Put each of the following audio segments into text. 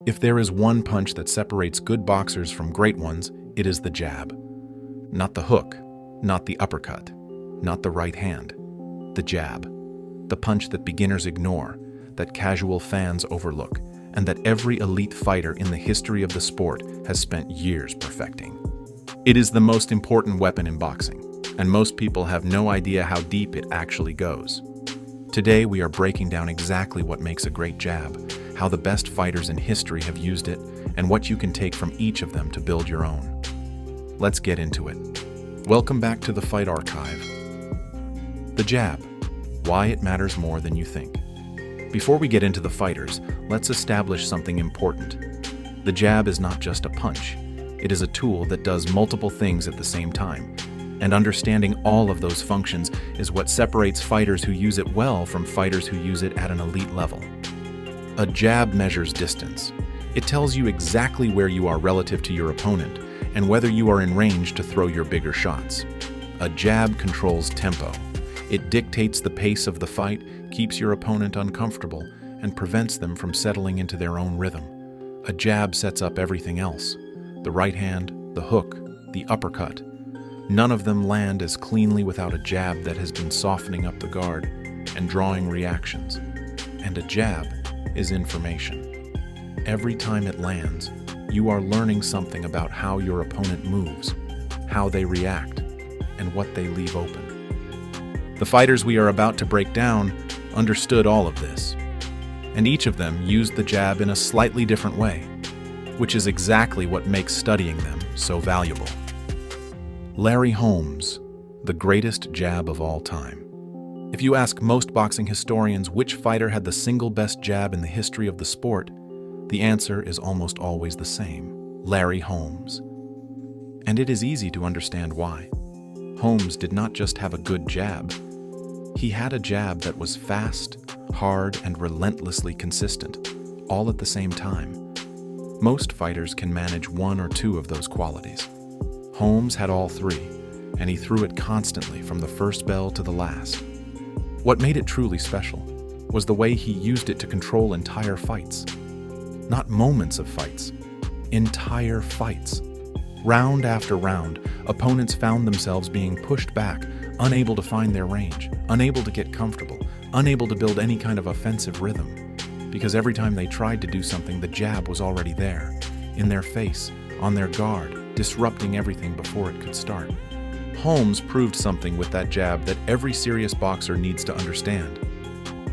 If there is one punch that separates good boxers from great ones, it is the jab. Not the hook, not the uppercut, not the right hand. The jab. The punch that beginners ignore, that casual fans overlook, and that every elite fighter in the history of the sport has spent years perfecting. It is the most important weapon in boxing, and most people have no idea how deep it actually goes. Today we are breaking down exactly what makes a great jab, how the best fighters in history have used it, and what you can take from each of them to build your own. Let's get into it. Welcome back to the Fight Archive. The jab. Why it matters more than you think. Before we get into the fighters, let's establish something important. The jab is not just a punch. It is a tool that does multiple things at the same time. And understanding all of those functions is what separates fighters who use it well from fighters who use it at an elite level. A jab measures distance. It tells you exactly where you are relative to your opponent and whether you are in range to throw your bigger shots. A jab controls tempo. It dictates the pace of the fight, keeps your opponent uncomfortable, and prevents them from settling into their own rhythm. A jab sets up everything else. The right hand, the hook, the uppercut. None of them land as cleanly without a jab that has been softening up the guard and drawing reactions. And a jab is information. Every time it lands, you are learning something about how your opponent moves, how they react, and what they leave open. The fighters we are about to break down understood all of this, and each of them used the jab in a slightly different way, which is exactly what makes studying them so valuable. Larry Holmes, the greatest jab of all time. If you ask most boxing historians which fighter had the single best jab in the history of the sport, the answer is almost always the same: Larry Holmes. And it is easy to understand why. Holmes did not just have a good jab. He had a jab that was fast, hard, and relentlessly consistent, all at the same time. Most fighters can manage one or two of those qualities. Holmes had all three, and he threw it constantly from the first bell to the last. What made it truly special was the way he used it to control entire fights. Not moments of fights, entire fights. Round after round, opponents found themselves being pushed back, unable to find their range, unable to get comfortable, unable to build any kind of offensive rhythm. Because every time they tried to do something, the jab was already there, in their face, on their guard, disrupting everything before it could start. Holmes proved something with that jab that every serious boxer needs to understand.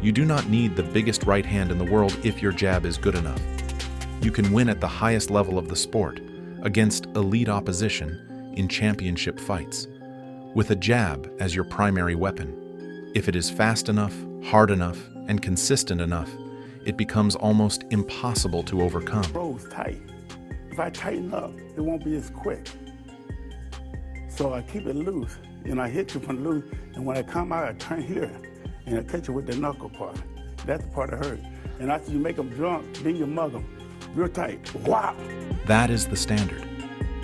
You do not need the biggest right hand in the world if your jab is good enough. You can win at the highest level of the sport, against elite opposition, in championship fights, with a jab as your primary weapon. If it is fast enough, hard enough, and consistent enough, it becomes almost impossible to overcome. Roll's tight. If I tighten up, it won't be as quick. So I keep it loose, and I hit you from loose, and when I come out, I turn here, and I catch you with the knuckle part. That's the part that hurt. And after you make them drunk, then you mug them real tight. Wow! That is the standard.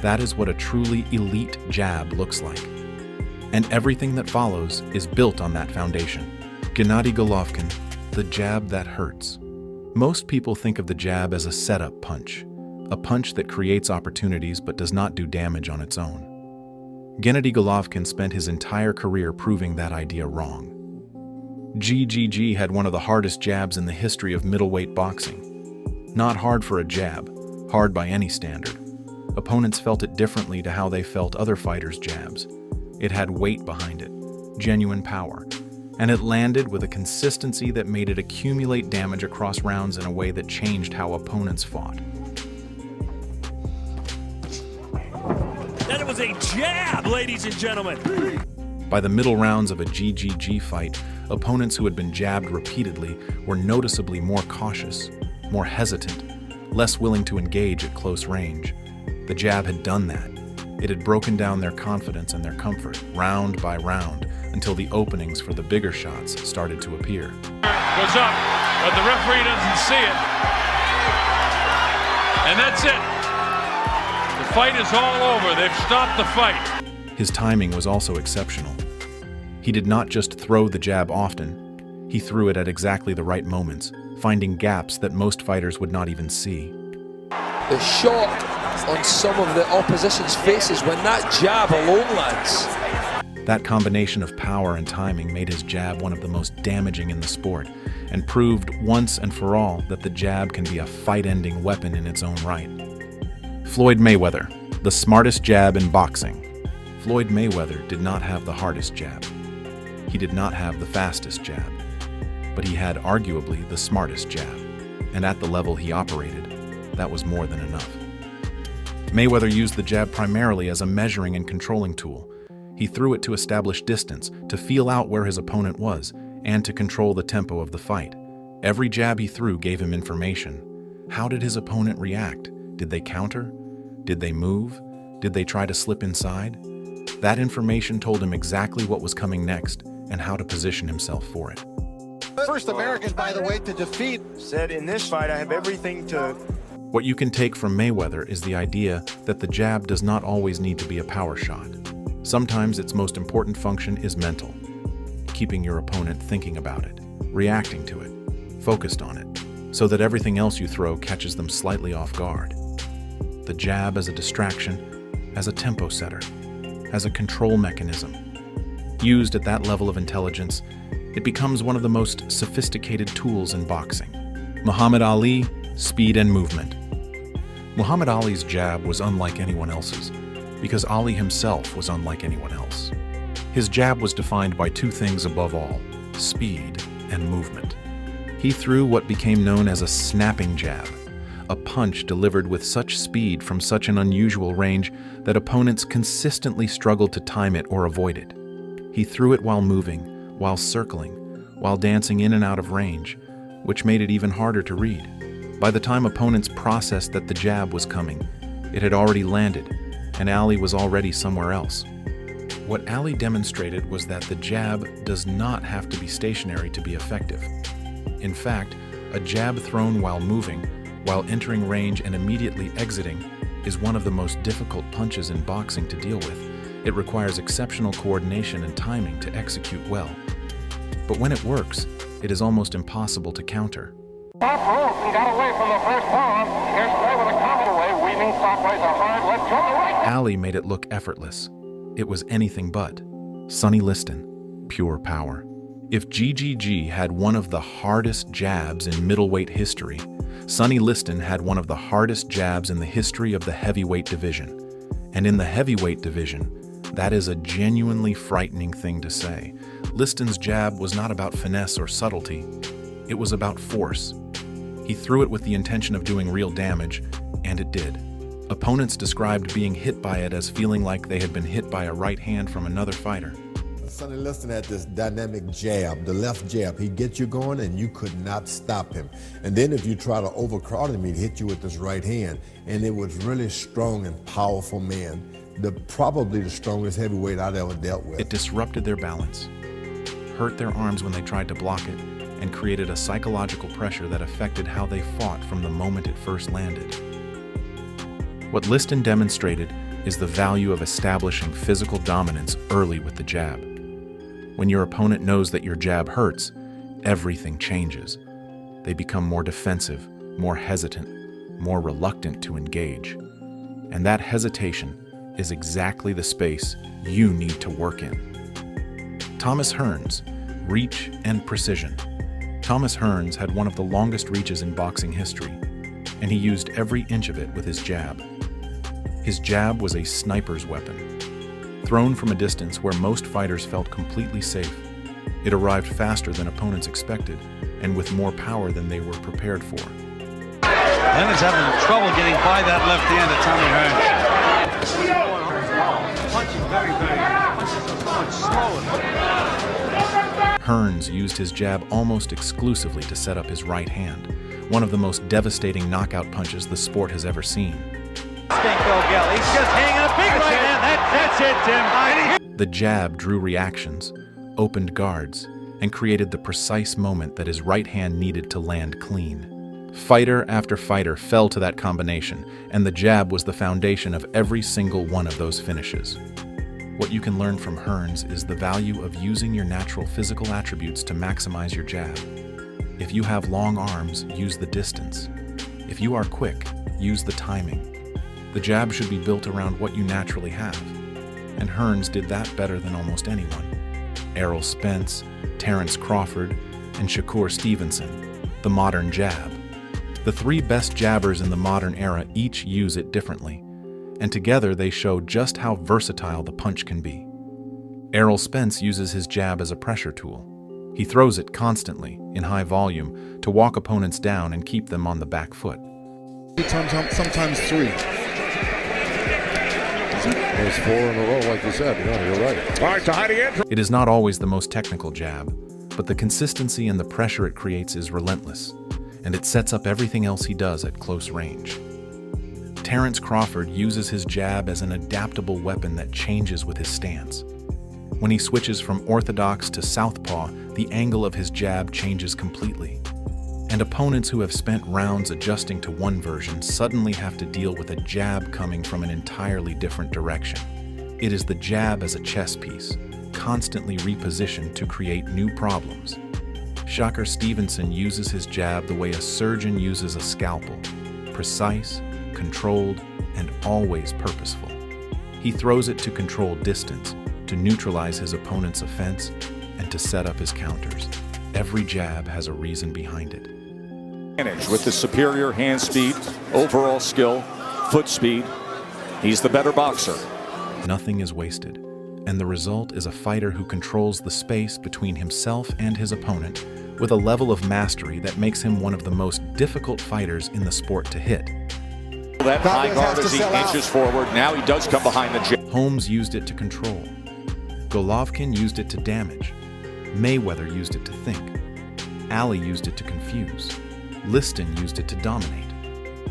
That is what a truly elite jab looks like. And everything that follows is built on that foundation. Gennady Golovkin, the jab that hurts. Most people think of the jab as a setup punch, a punch that creates opportunities but does not do damage on its own. Gennady Golovkin spent his entire career proving that idea wrong. GGG had one of the hardest jabs in the history of middleweight boxing. Not hard for a jab, hard by any standard. Opponents felt it differently to how they felt other fighters' jabs. It had weight behind it, genuine power, and it landed with a consistency that made it accumulate damage across rounds in a way that changed how opponents fought. That was a jab, ladies and gentlemen. By the middle rounds of a GGG fight, opponents who had been jabbed repeatedly were noticeably more cautious, more hesitant, less willing to engage at close range. The jab had done that. It had broken down their confidence and their comfort, round by round, until the openings for the bigger shots started to appear. Goes up, but the referee doesn't see it. And that's it. The fight is all over. They've stopped the fight. His timing was also exceptional. He did not just throw the jab often, he threw it at exactly the right moments, finding gaps that most fighters would not even see. the shock on some of the opposition's faces when that jab alone lands. That combination of power and timing made his jab one of the most damaging in the sport, and proved once and for all that the jab can be a fight-ending weapon in its own right. Floyd Mayweather, the smartest jab in boxing. Floyd Mayweather did not have the hardest jab. He did not have the fastest jab. But he had arguably the smartest jab, and at the level he operated, that was more than enough. Mayweather used the jab primarily as a measuring and controlling tool. He threw it to establish distance, to feel out where his opponent was, and to control the tempo of the fight. Every jab he threw gave him information. How did his opponent react? Did they counter? Did they move? Did they try to slip inside? That information told him exactly what was coming next and how to position himself for it. First American, by the way, to defeat. Said in this fight, I have everything to... What you can take from Mayweather is the idea that the jab does not always need to be a power shot. Sometimes its most important function is mental, keeping your opponent thinking about it, reacting to it, focused on it, so that everything else you throw catches them slightly off guard. The jab as a distraction, as a tempo setter, as a control mechanism. Used at that level of intelligence, it becomes one of the most sophisticated tools in boxing. Muhammad Ali, speed and movement. Muhammad Ali's jab was unlike anyone else's, because Ali himself was unlike anyone else. His jab was defined by two things above all: speed and movement. He threw what became known as a snapping jab, a punch delivered with such speed from such an unusual range that opponents consistently struggled to time it or avoid it. He threw it while moving, while circling, while dancing in and out of range, which made it even harder to read. By the time opponents processed that the jab was coming, it had already landed, and Ali was already somewhere else. What Ali demonstrated was that the jab does not have to be stationary to be effective. In fact, a jab thrown while moving, while entering range and immediately exiting, is one of the most difficult punches in boxing to deal with. It requires exceptional coordination and timing to execute well. But when it works, it is almost impossible to counter. Got away from the first round. Here's Floyd with a counter away, weaving clockwise, a hard left to the right. Ali made it look effortless. It was anything but. Sonny Liston, pure power. If GGG had one of the hardest jabs in middleweight history, Sonny Liston had one of the hardest jabs in the history of the heavyweight division. And in the heavyweight division, that is a genuinely frightening thing to say. Liston's jab was not about finesse or subtlety. It was about force. He threw it with the intention of doing real damage, and it did. Opponents described being hit by it as feeling like they had been hit by a right hand from another fighter. Sonny Liston had this dynamic jab, the left jab. He'd get you going and you could not stop him. And then if you try to overcrowd him, he'd hit you with this right hand. And it was really strong and powerful man. Probably the strongest heavyweight I'd ever dealt with. It disrupted their balance, hurt their arms when they tried to block it, and created a psychological pressure that affected how they fought from the moment it first landed. What Liston demonstrated is the value of establishing physical dominance early with the jab. When your opponent knows that your jab hurts, everything changes. They become more defensive, more hesitant, more reluctant to engage. And that hesitation is exactly the space you need to work in. Thomas Hearns, reach and precision. Thomas Hearns had one of the longest reaches in boxing history, and he used every inch of it with his jab. His jab was a sniper's weapon. Thrown from a distance where most fighters felt completely safe, it arrived faster than opponents expected, and with more power than they were prepared for. Leonard's having trouble getting by that left hand of Tommy Hearns. Punching very slow. Hearns used his jab almost exclusively to set up his right hand, one of the most devastating knockout punches the sport has ever seen. He's just hanging a big right hand. That's it, Tim. The jab drew reactions, opened guards, and created the precise moment that his right hand needed to land clean. Fighter after fighter fell to that combination, and the jab was the foundation of every single one of those finishes. What you can learn from Hearns is the value of using your natural physical attributes to maximize your jab. If you have long arms, use the distance. If you are quick, use the timing. The jab should be built around what you naturally have. And Hearns did that better than almost anyone. Errol Spence, Terrence Crawford, and Shakur Stevenson, the modern jab. The three best jabbers in the modern era each use it differently, and together they show just how versatile the punch can be. Errol Spence uses his jab as a pressure tool. He throws it constantly, in high volume, to walk opponents down and keep them on the back foot. Sometimes three. There's 4 in a row, like you said. Yeah, you're right. All right, to hiding entry. It is not always the most technical jab, but the consistency and the pressure it creates is relentless, and it sets up everything else he does at close range. Terrence Crawford uses his jab as an adaptable weapon that changes with his stance. When he switches from orthodox to southpaw, the angle of his jab changes completely. And opponents who have spent rounds adjusting to one version suddenly have to deal with a jab coming from an entirely different direction. It is the jab as a chess piece, constantly repositioned to create new problems. Shakur Stevenson uses his jab the way a surgeon uses a scalpel, precise, controlled, and always purposeful. He throws it to control distance, to neutralize his opponent's offense, and to set up his counters. Every jab has a reason behind it. With the superior hand speed, overall skill, foot speed, he's the better boxer. Nothing is wasted, and the result is a fighter who controls the space between himself and his opponent with a level of mastery that makes him one of the most difficult fighters in the sport to hit. That high guard as he inches forward. Now he does come behind the jab. Holmes used it to control. Golovkin used it to damage. Mayweather used it to think. Ali used it to confuse. Liston used it to dominate.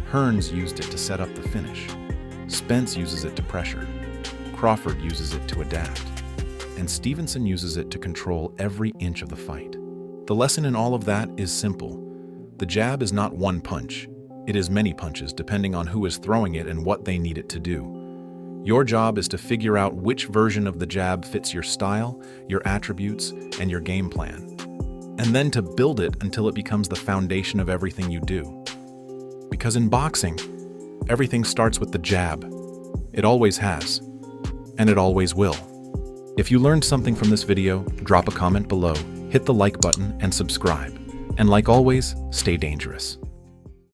Hearns used it to set up the finish. Spence uses it to pressure. Crawford uses it to adapt. And Stevenson uses it to control every inch of the fight. The lesson in all of that is simple. The jab is not one punch. It is many punches depending on who is throwing it and what they need it to do. Your job is to figure out which version of the jab fits your style, your attributes, and your game plan. And then to build it until it becomes the foundation of everything you do. Because in boxing, everything starts with the jab. It always has, and it always will. If you learned something from this video, drop a comment below, hit the like button, and subscribe. And like always, stay dangerous.